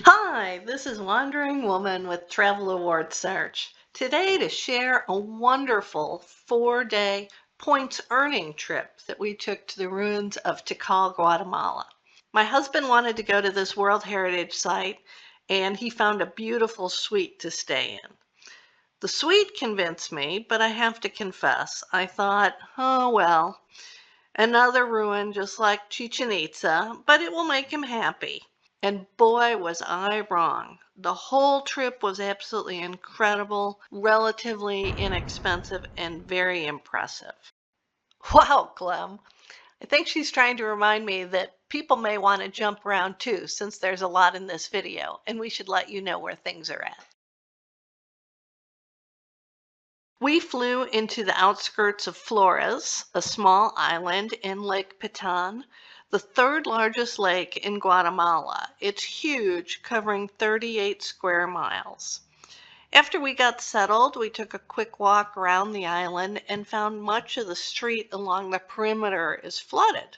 Hi, this is Wandering Woman with Travel Award Search. Today to share a wonderful 4-day points earning trip that we took to the ruins of Tikal, Guatemala. My husband wanted to go to this World Heritage Site and he found a beautiful suite to stay in. The suite convinced me, but I have to confess, I thought, oh well, another ruin just like Chichen Itza, but it will make him happy. And boy, was I wrong. The whole trip was absolutely incredible, relatively inexpensive, and very impressive. Wow, Clem. I think she's trying to remind me that people may want to jump around too, since there's a lot in this video, and we should let you know where things are at. We flew into the outskirts of Flores, a small island in Lake Pitan, the third largest lake in Guatemala. It's huge, covering 38 square miles. After we got settled, we took a quick walk around the island and found much of the street along the perimeter is flooded.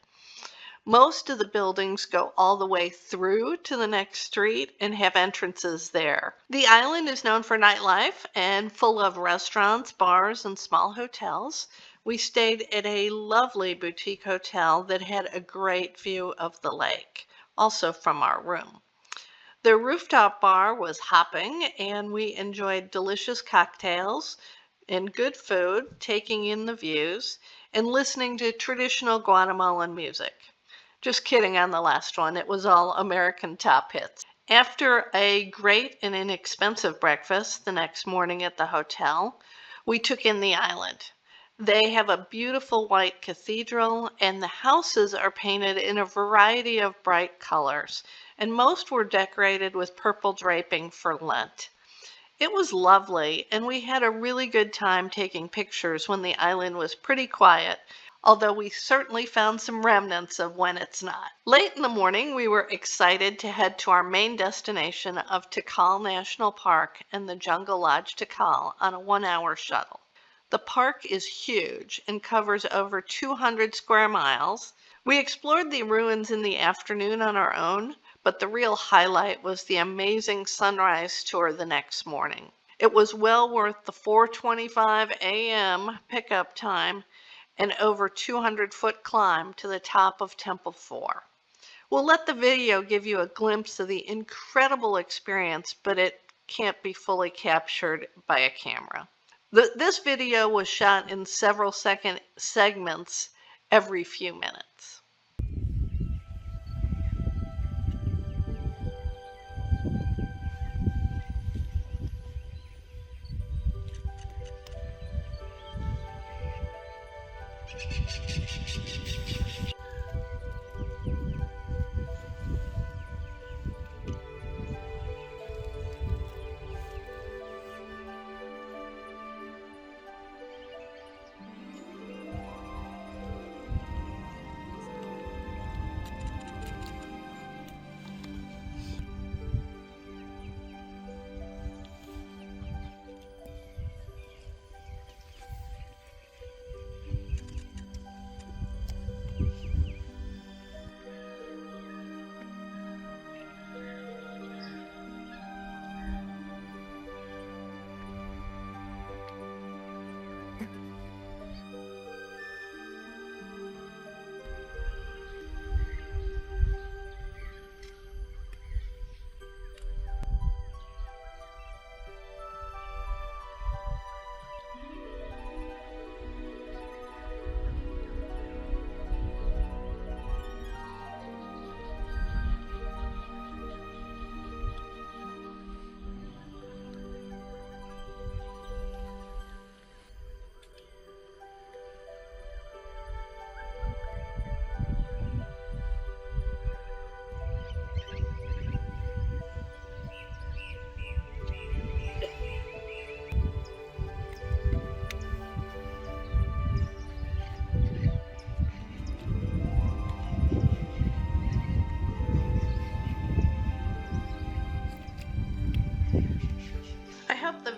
Most of the buildings go all the way through to the next street and have entrances there. The island is known for nightlife and full of restaurants, bars, and small hotels. We stayed at a lovely boutique hotel that had a great view of the lake, also from our room. The rooftop bar was hopping, and we enjoyed delicious cocktails and good food, taking in the views, and listening to traditional Guatemalan music. Just kidding on the last one. It was all American top hits. After a great and inexpensive breakfast the next morning at the hotel, we took in the island. They have a beautiful white cathedral, and the houses are painted in a variety of bright colors, and most were decorated with purple draping for Lent. It was lovely, and we had a really good time taking pictures when the island was pretty quiet, although we certainly found some remnants of when it's not. Late in the morning, we were excited to head to our main destination of Tikal National Park and the Jungle Lodge Tikal on a 1-hour shuttle. The park is huge and covers over 200 square miles. We explored the ruins in the afternoon on our own, but the real highlight was the amazing sunrise tour the next morning. It was well worth the 4:25 a.m. pickup time and over 200-foot climb to the top of Temple 4. We'll let the video give you a glimpse of the incredible experience, but it can't be fully captured by a camera. This video was shot in several second segments every few minutes.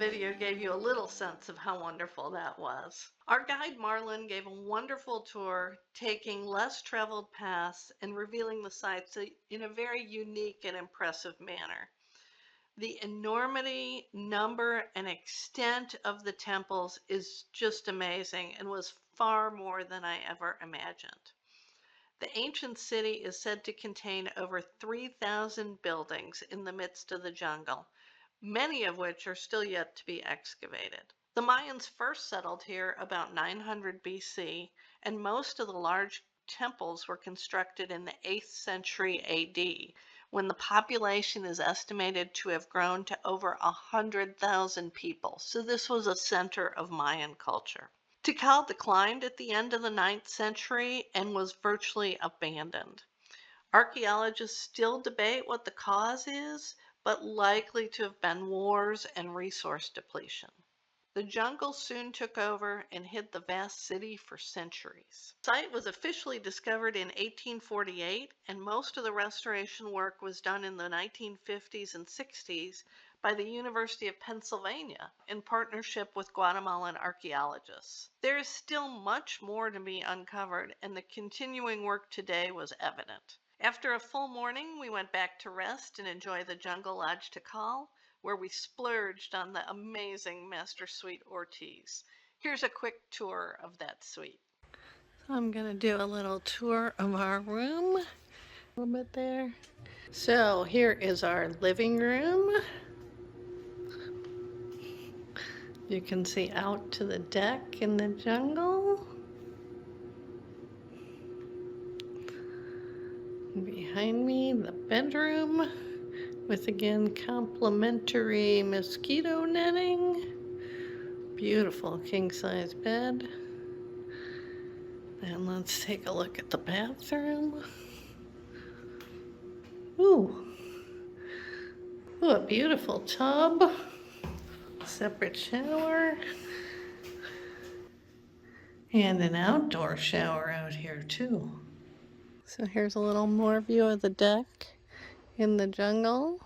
video gave you a little sense of how wonderful that was. Our guide Marlon gave a wonderful tour, taking less traveled paths and revealing the sites in a very unique and impressive manner. The enormity, number, and extent of the temples is just amazing and was far more than I ever imagined. The ancient city is said to contain over 3,000 buildings in the midst of the jungle, many of which are still yet to be excavated. The Mayans first settled here about 900 BC, and most of the large temples were constructed in the 8th century AD, when the population is estimated to have grown to over 100,000 people. So this was a center of Mayan culture. Tikal declined at the end of the 9th century and was virtually abandoned. Archaeologists still debate what the cause is, but likely to have been wars and resource depletion. The jungle soon took over and hid the vast city for centuries. The site was officially discovered in 1848, and most of the restoration work was done in the 1950s and 60s by the University of Pennsylvania in partnership with Guatemalan archaeologists. There is still much more to be uncovered, and the continuing work today was evident. After a full morning, we went back to rest and enjoy the Jungle Lodge Tikal, where we splurged on the amazing Master Suite Ortiz. Here's a quick tour of that suite. So I'm going to do a little tour of our room. A little bit there. So here is our living room. You can see out to the deck in the jungle. Behind me, the bedroom with, again, complimentary mosquito netting. Beautiful king-size bed. And let's take a look at the bathroom. Ooh, a beautiful tub. Separate shower. And an outdoor shower out here too. So here's a little more view of the deck in the jungle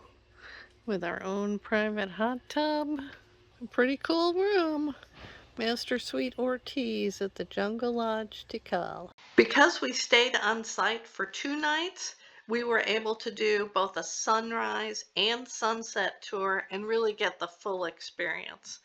with our own private hot tub. A pretty cool room. Master Suite Ortiz at the Jungle Lodge Tikal. Because we stayed on site for 2 nights, we were able to do both a sunrise and sunset tour and really get the full experience.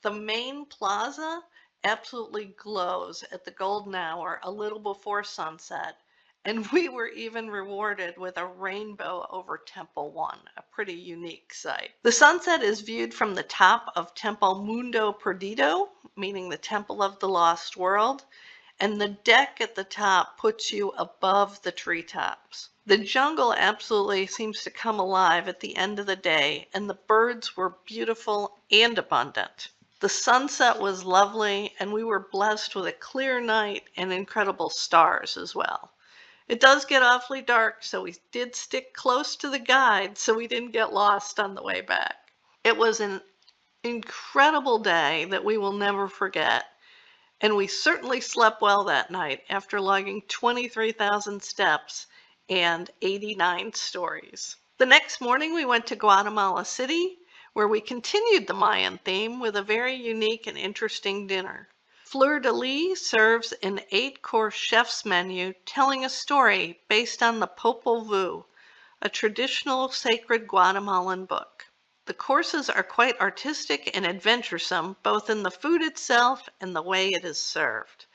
The main plaza absolutely glows at the golden hour a little before sunset, and we were even rewarded with a rainbow over Temple 1, a pretty unique sight. The sunset is viewed from the top of Temple Mundo Perdido, meaning the Temple of the Lost World, and the deck at the top puts you above the treetops. The jungle absolutely seems to come alive at the end of the day, and the birds were beautiful and abundant. The sunset was lovely, and we were blessed with a clear night and incredible stars as well. It does get awfully dark, so we did stick close to the guide so we didn't get lost on the way back. It was an incredible day that we will never forget, and we certainly slept well that night after logging 23,000 steps and 89 stories. The next morning we went to Guatemala City, where we continued the Mayan theme with a very unique and interesting dinner. Fleur de Lis serves an 8-course chef's menu telling a story based on the Popol Vuh, a traditional sacred Guatemalan book. The courses are quite artistic and adventuresome, both in the food itself and the way it is served.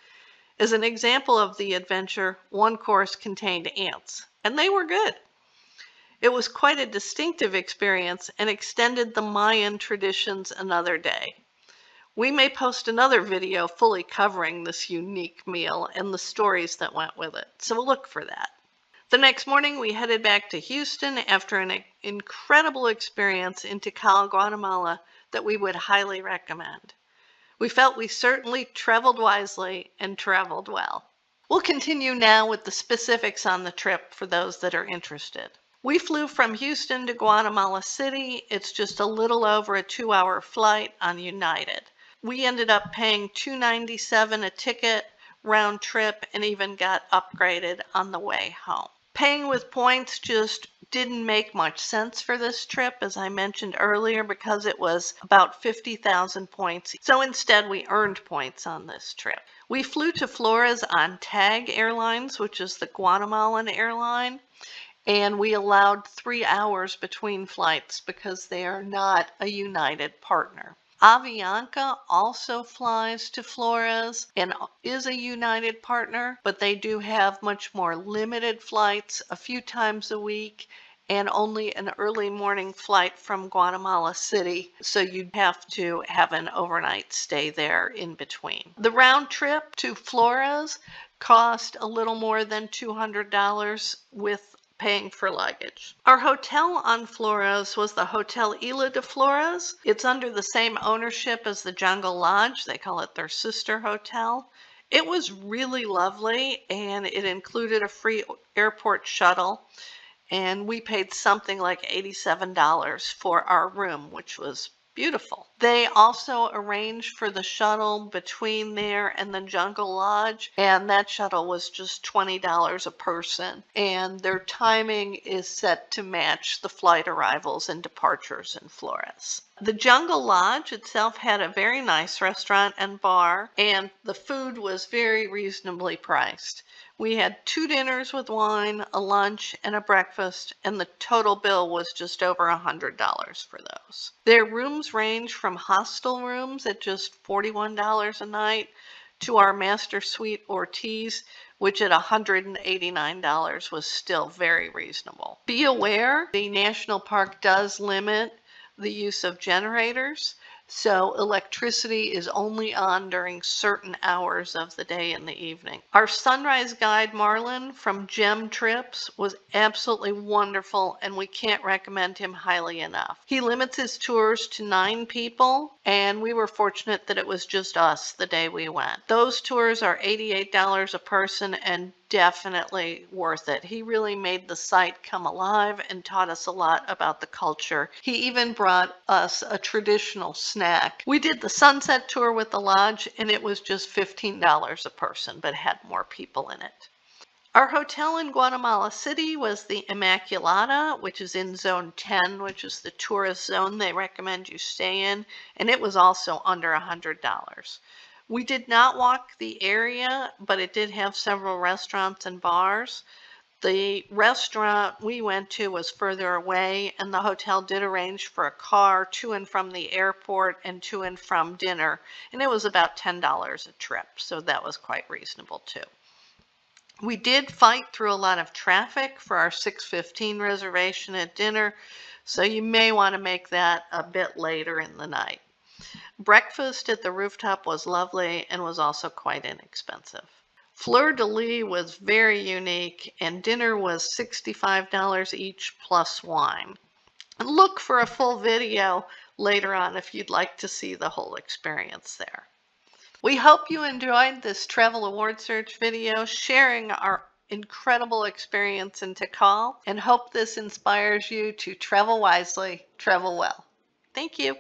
As an example of the adventure, one course contained ants, and they were good. It was quite a distinctive experience and extended the Mayan traditions another day. We may post another video fully covering this unique meal and the stories that went with it, so look for that. The next morning we headed back to Houston after an incredible experience in Tikal, Guatemala that we would highly recommend. We felt we certainly traveled wisely and traveled well. We'll continue now with the specifics on the trip for those that are interested. We flew from Houston to Guatemala City. It's just a little over a 2-hour flight on United. We ended up paying $297 a ticket round trip and even got upgraded on the way home. Paying with points just didn't make much sense for this trip, as I mentioned earlier, because it was about 50,000 points. So instead, we earned points on this trip. We flew to Flores on TAG Airlines, which is the Guatemalan airline, and we allowed 3 hours between flights because they are not a United partner. Avianca also flies to Flores and is a United partner, but they do have much more limited flights a few times a week and only an early morning flight from Guatemala City, so you'd have to have an overnight stay there in between. The round trip to Flores cost a little more than $200 with paying for luggage. Our hotel on Flores was the Hotel Isla de Flores. It's under the same ownership as the Jungle Lodge. They call it their sister hotel. It was really lovely, and it included a free airport shuttle, and we paid something like $87 for our room, which was beautiful. They also arranged for the shuttle between there and the Jungle Lodge, and that shuttle was just $20 a person, and their timing is set to match the flight arrivals and departures in Flores. The Jungle Lodge itself had a very nice restaurant and bar, and the food was very reasonably priced. We had 2 dinners with wine, a lunch, and a breakfast, and the total bill was just over $100 for those. Their rooms range from hostel rooms at just $41 a night to our master suite Ortiz, which at $189 was still very reasonable. Be aware, the national park does limit the use of generators, so electricity is only on during certain hours of the day and the evening. Our sunrise guide, Marlon, from Gem Trips, was absolutely wonderful, and we can't recommend him highly enough. He limits his tours to 9 people, and we were fortunate that it was just us the day we went. Those tours are $88 a person and definitely worth it. He really made the site come alive and taught us a lot about the culture. He even brought us a traditional snack. We did the sunset tour with the lodge, and it was just $15 a person, but had more people in it. Our hotel in Guatemala City was the Immaculata, which is in Zone 10, which is the tourist zone they recommend you stay in, and it was also under $100. We did not walk the area, but it did have several restaurants and bars. The restaurant we went to was further away, and the hotel did arrange for a car to and from the airport and to and from dinner, and it was about $10 a trip, so that was quite reasonable too. We did fight through a lot of traffic for our 6:15 reservation at dinner, so you may want to make that a bit later in the night. Breakfast at the rooftop was lovely and was also quite inexpensive. Fleur de lis was very unique, and dinner was $65 each plus wine. And look for a full video later on if you'd like to see the whole experience there. We hope you enjoyed this travel award search video sharing our incredible experience in Tikal, and hope this inspires you to travel wisely, travel well. Thank you.